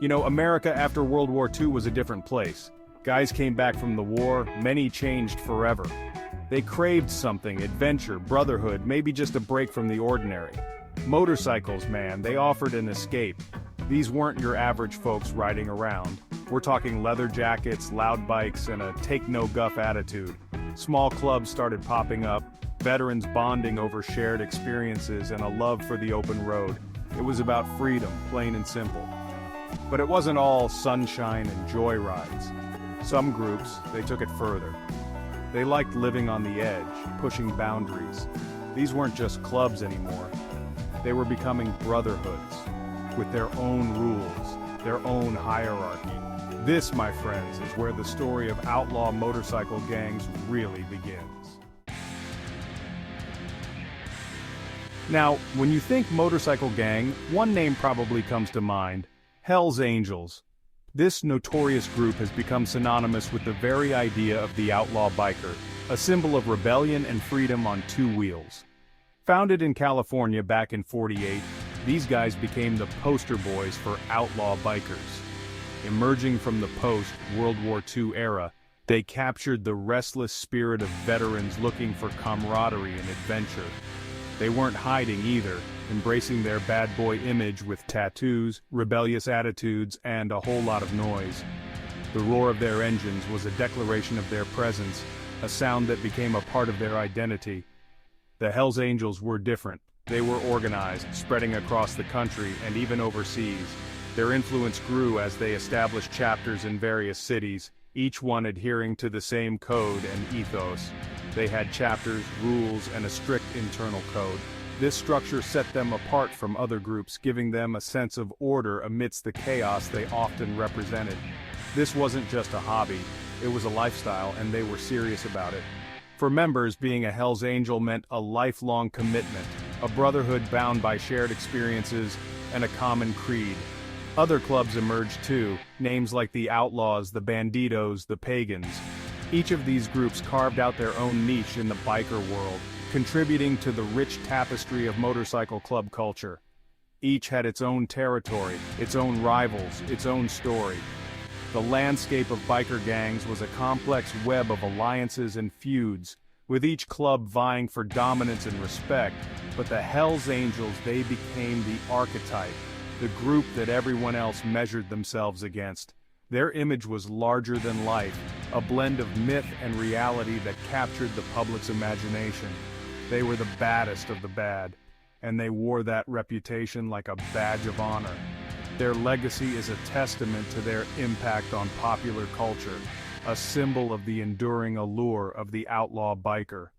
You know, America after World War II was a different place. Guys came back from the war, many changed forever. They craved something, adventure, brotherhood, maybe just a break from the ordinary. Motorcycles, man, they offered an escape. These weren't your average folks riding around. We're talking leather jackets, loud bikes, and a take-no-guff attitude. Small clubs started popping up, veterans bonding over shared experiences and a love for the open road. It was about freedom, plain and simple. But it wasn't all sunshine and joy rides. Some groups, they took it further. They liked living on the edge, pushing boundaries. These weren't just clubs anymore. They were becoming brotherhoods, with their own rules, their own hierarchy. This, my friends, is where the story of outlaw motorcycle gangs really begins. Now, when you think motorcycle gang, one name probably comes to mind: Hell's Angels. This notorious group has become synonymous with the very idea of the outlaw biker, a symbol of rebellion and freedom on two wheels. Founded in California back in '48, these guys became the poster boys for outlaw bikers. Emerging from the post-World War II era, they captured the restless spirit of veterans looking for camaraderie and adventure. They weren't hiding either, embracing their bad boy image with tattoos, rebellious attitudes, and a whole lot of noise. The roar of their engines was a declaration of their presence, a sound that became a part of their identity. The Hells Angels were different. They were organized, spreading across the country and even overseas. Their influence grew as they established chapters in various cities, each one adhering to the same code and ethos. They had chapters, rules, and a strict internal code. This structure set them apart from other groups, giving them a sense of order amidst the chaos they often represented. This wasn't just a hobby, it was a lifestyle, and they were serious about it. For members, being a Hells Angel meant a lifelong commitment, a brotherhood bound by shared experiences and a common creed. Other clubs emerged too, names like the Outlaws, the Banditos, the Pagans. Each of these groups carved out their own niche in the biker world, contributing to the rich tapestry of motorcycle club culture. Each had its own territory, its own rivals, its own story. The landscape of biker gangs was a complex web of alliances and feuds, with each club vying for dominance and respect, but the Hells Angels, they became the archetype, the group that everyone else measured themselves against. Their image was larger than life, a blend of myth and reality that captured the public's imagination. They were the baddest of the bad, and they wore that reputation like a badge of honor. Their legacy is a testament to their impact on popular culture, a symbol of the enduring allure of the outlaw biker.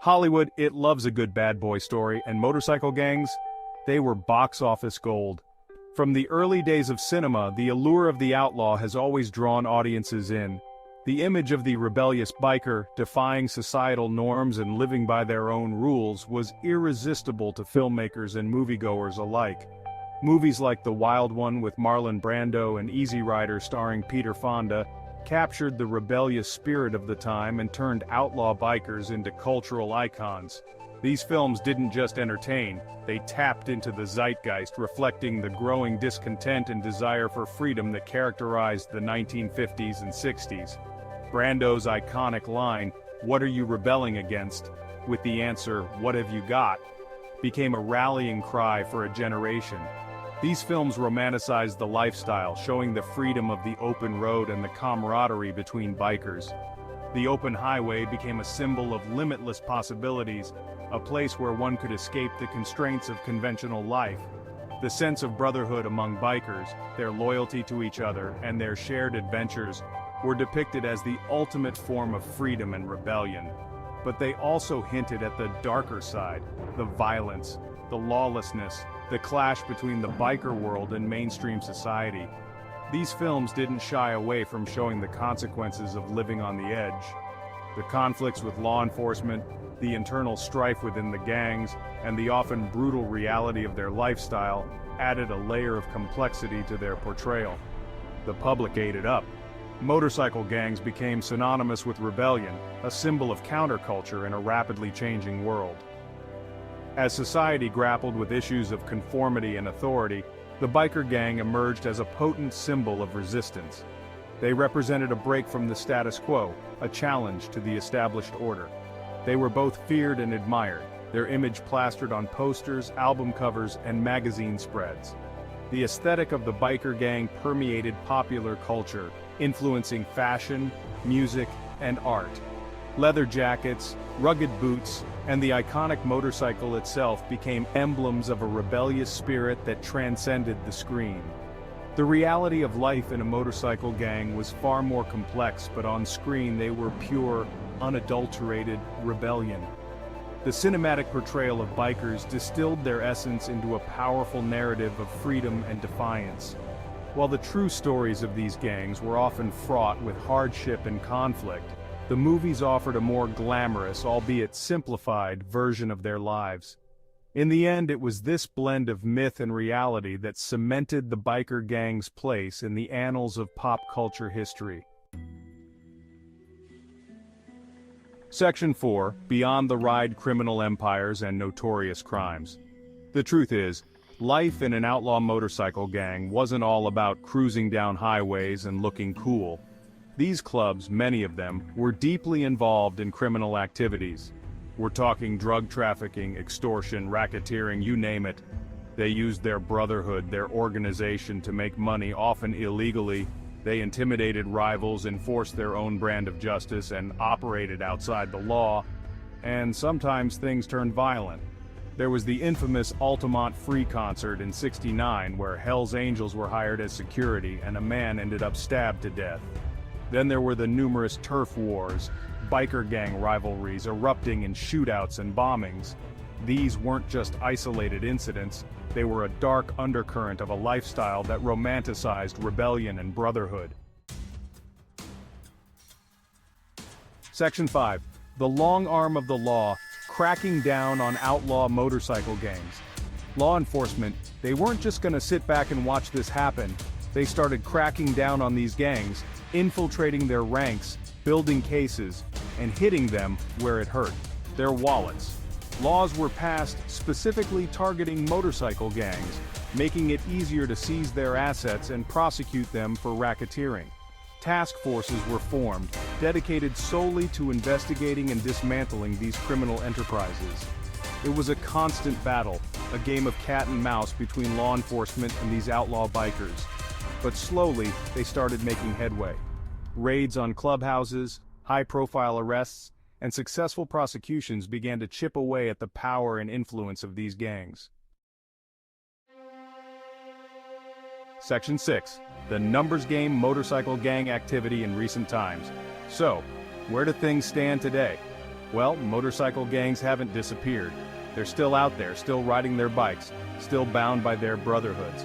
Hollywood, it loves a good bad boy story, and motorcycle gangs, they were box office gold. From the early days of cinema, the allure of the outlaw has always drawn audiences in. The image of the rebellious biker, defying societal norms and living by their own rules, was irresistible to filmmakers and moviegoers alike. Movies like The Wild One with Marlon Brando and Easy Rider starring Peter Fonda captured the rebellious spirit of the time and turned outlaw bikers into cultural icons. These films didn't just entertain, they tapped into the zeitgeist, reflecting the growing discontent and desire for freedom that characterized the 1950s and 60s. Brando's iconic line, "What are you rebelling against?" with the answer, "What have you got?" became a rallying cry for a generation. These films romanticized the lifestyle, showing the freedom of the open road and the camaraderie between bikers. The open highway became a symbol of limitless possibilities, a place where one could escape the constraints of conventional life. The sense of brotherhood among bikers, their loyalty to each other, and their shared adventures were depicted as the ultimate form of freedom and rebellion. But they also hinted at the darker side, the violence, the lawlessness, the clash between the biker world and mainstream society. These films didn't shy away from showing the consequences of living on the edge. The conflicts with law enforcement, the internal strife within the gangs, and the often brutal reality of their lifestyle added a layer of complexity to their portrayal. The public ate it up. Motorcycle gangs became synonymous with rebellion, a symbol of counterculture in a rapidly changing world. As society grappled with issues of conformity and authority, the biker gang emerged as a potent symbol of resistance. They represented a break from the status quo, a challenge to the established order. They were both feared and admired, their image plastered on posters, album covers, and magazine spreads. The aesthetic of the biker gang permeated popular culture, influencing fashion, music, and art. Leather jackets, rugged boots, and the iconic motorcycle itself became emblems of a rebellious spirit that transcended the screen. The reality of life in a motorcycle gang was far more complex, but on screen they were pure, unadulterated rebellion. The cinematic portrayal of bikers distilled their essence into a powerful narrative of freedom and defiance. While the true stories of these gangs were often fraught with hardship and conflict, the movies offered a more glamorous, albeit simplified, version of their lives. In the end, it was this blend of myth and reality that cemented the biker gang's place in the annals of pop culture history. Section 4, Beyond the Ride: Criminal Empires and Notorious Crimes. The truth is, life in an outlaw motorcycle gang wasn't all about cruising down highways and looking cool. These clubs, many of them, were deeply involved in criminal activities. We're talking drug trafficking, extortion, racketeering, you name it. They used their brotherhood, their organization, to make money, often illegally. They intimidated rivals, enforced their own brand of justice, and operated outside the law. And sometimes things turned violent. There was the infamous Altamont Free concert in '69 where Hell's Angels were hired as security and a man ended up stabbed to death. Then there were the numerous turf wars, biker gang rivalries erupting in shootouts and bombings. These weren't just isolated incidents, they were a dark undercurrent of a lifestyle that romanticized rebellion and brotherhood. Section 5. The long arm of the law, cracking down on outlaw motorcycle gangs. Law enforcement, they weren't just gonna sit back and watch this happen. They started cracking down on these gangs, infiltrating their ranks, building cases, and hitting them where it hurt: their wallets. Laws were passed specifically targeting motorcycle gangs, making it easier to seize their assets and prosecute them for racketeering. Task forces were formed, dedicated solely to investigating and dismantling these criminal enterprises. It was a constant battle, a game of cat and mouse between law enforcement and these outlaw bikers. But slowly, they started making headway. Raids on clubhouses, high-profile arrests, and successful prosecutions began to chip away at the power and influence of these gangs. Section 6. The numbers game motorcycle gang activity in recent times. So, where do things stand today? Well, motorcycle gangs haven't disappeared. They're still out there, still riding their bikes, still bound by their brotherhoods.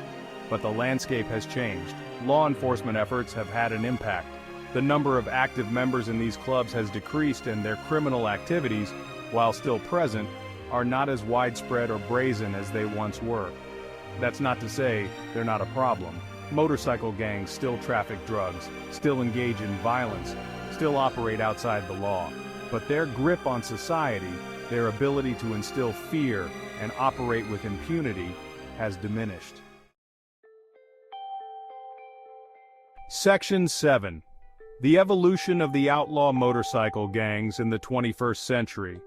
But the landscape has changed. Law enforcement efforts have had an impact. The number of active members in these clubs has decreased, and their criminal activities, while still present, are not as widespread or brazen as they once were. That's not to say they're not a problem. Motorcycle gangs still traffic drugs, still engage in violence, still operate outside the law. But their grip on society, their ability to instill fear and operate with impunity, has diminished. Section 7. The evolution of the outlaw motorcycle gangs in the 21st century.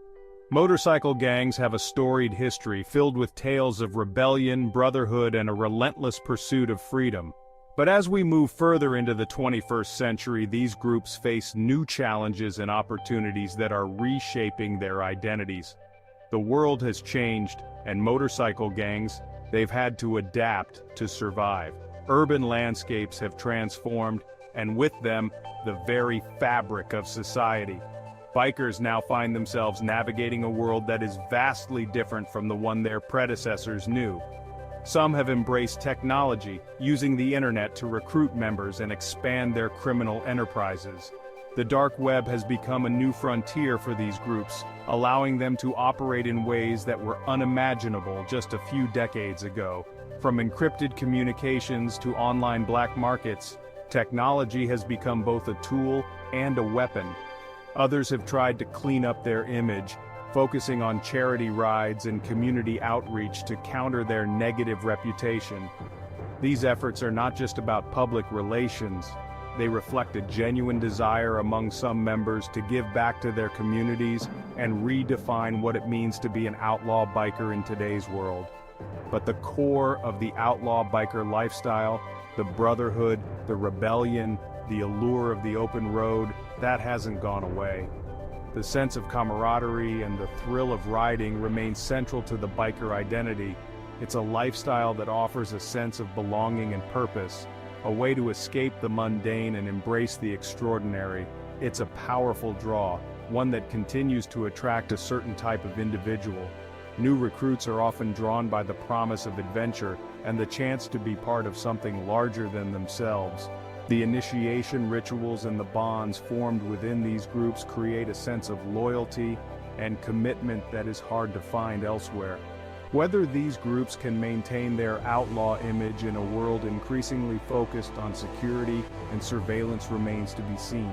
Motorcycle gangs have a storied history filled with tales of rebellion, brotherhood, and a relentless pursuit of freedom. But as we move further into the 21st century, these groups face new challenges and opportunities that are reshaping their identities. The world has changed, and motorcycle gangs, they've had to adapt to survive. Urban landscapes have transformed, and with them, the very fabric of society. Bikers now find themselves navigating a world that is vastly different from the one their predecessors knew. Some have embraced technology, using the internet to recruit members and expand their criminal enterprises. The dark web has become a new frontier for these groups, allowing them to operate in ways that were unimaginable just a few decades ago. From encrypted communications to online black markets, technology has become both a tool and a weapon. Others have tried to clean up their image, focusing on charity rides and community outreach to counter their negative reputation. These efforts are not just about public relations, they reflect a genuine desire among some members to give back to their communities and redefine what it means to be an outlaw biker in today's world. But the core of the outlaw biker lifestyle, the brotherhood, the rebellion, the allure of the open road, that hasn't gone away. The sense of camaraderie and the thrill of riding remains central to the biker identity. It's a lifestyle that offers a sense of belonging and purpose, a way to escape the mundane and embrace the extraordinary. It's a powerful draw, one that continues to attract a certain type of individual. New recruits are often drawn by the promise of adventure and the chance to be part of something larger than themselves. The initiation rituals and the bonds formed within these groups create a sense of loyalty and commitment that is hard to find elsewhere. Whether these groups can maintain their outlaw image in a world increasingly focused on security and surveillance remains to be seen.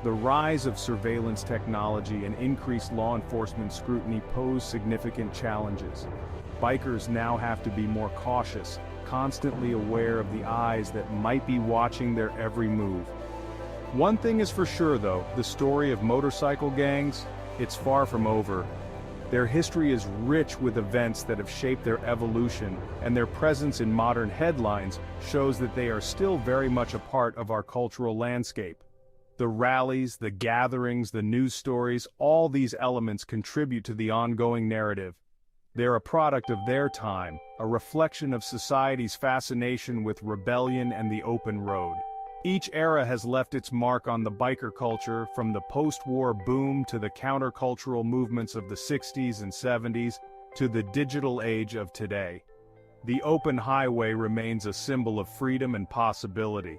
The rise of surveillance technology and increased law enforcement scrutiny pose significant challenges. Bikers now have to be more cautious, constantly aware of the eyes that might be watching their every move. One thing is for sure though, the story of motorcycle gangs, it's far from over. Their history is rich with events that have shaped their evolution, and their presence in modern headlines shows that they are still very much a part of our cultural landscape. The rallies, the gatherings, the news stories, all these elements contribute to the ongoing narrative. They're a product of their time, a reflection of society's fascination with rebellion and the open road. Each era has left its mark on the biker culture, from the post-war boom to the countercultural movements of the 60s and 70s to the digital age of today. The open highway remains a symbol of freedom and possibility.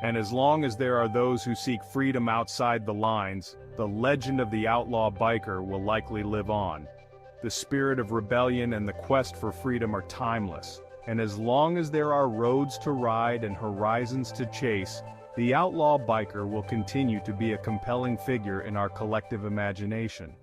And as long as there are those who seek freedom outside the lines, the legend of the outlaw biker will likely live on. The spirit of rebellion and the quest for freedom are timeless, and as long as there are roads to ride and horizons to chase, the outlaw biker will continue to be a compelling figure in our collective imagination.